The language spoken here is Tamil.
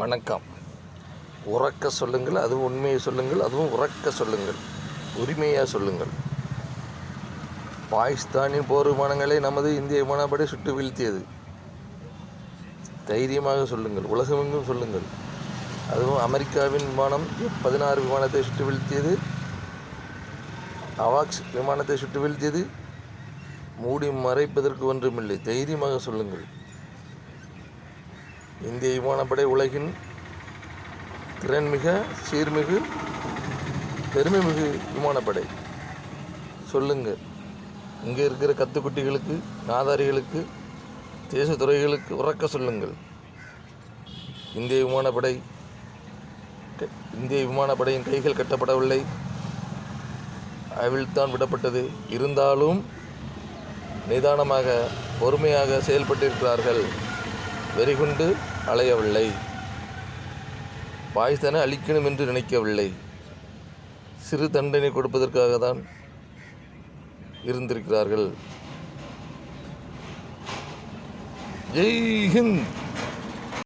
வணக்கம். உறக்க சொல்லுங்கள், அதுவும் உண்மையை சொல்லுங்கள், அதுவும் உறக்க சொல்லுங்கள், உரிமையாக சொல்லுங்கள். பாகிஸ்தானின் போர் விமானங்களை நமது இந்திய விமானப்படை சுட்டு வீழ்த்தியது. தைரியமாக சொல்லுங்கள், உலகமெங்கும் சொல்லுங்கள். அதுவும் அமெரிக்காவின் விமானம் F-16 விமானத்தை சுட்டு வீழ்த்தியது, அவாக்ஸ் விமானத்தை சுட்டு வீழ்த்தியது. மூடி மறைப்பதற்கு ஒன்றுமில்லை, தைரியமாக சொல்லுங்கள். இந்திய விமானப்படை உலகின் திறன்மிக, சீர்மிகு, பெருமைமிகு விமானப்படை. சொல்லுங்கள். இங்கே இருக்கிற கத்துக்குட்டிகளுக்கு, நாதாரிகளுக்கு, தேசத்துறைகளுக்கு உறக்க சொல்லுங்கள். இந்திய விமானப்படையின் கைகள் கட்டப்படவில்லை, அவிழ்த்தான் விடப்பட்டது. இருந்தாலும் நிதானமாக, பொறுமையாக செயல்பட்டிருக்கிறார்கள். வெறிகுண்டு அலையவில்லை. பாகிஸ்தானை அழிக்கணும் என்று நினைக்கவில்லை. சிறு தண்டனை கொடுப்பதற்காக தான் இருந்திருக்கிறார்கள். ஜெய் ஹிந்த்.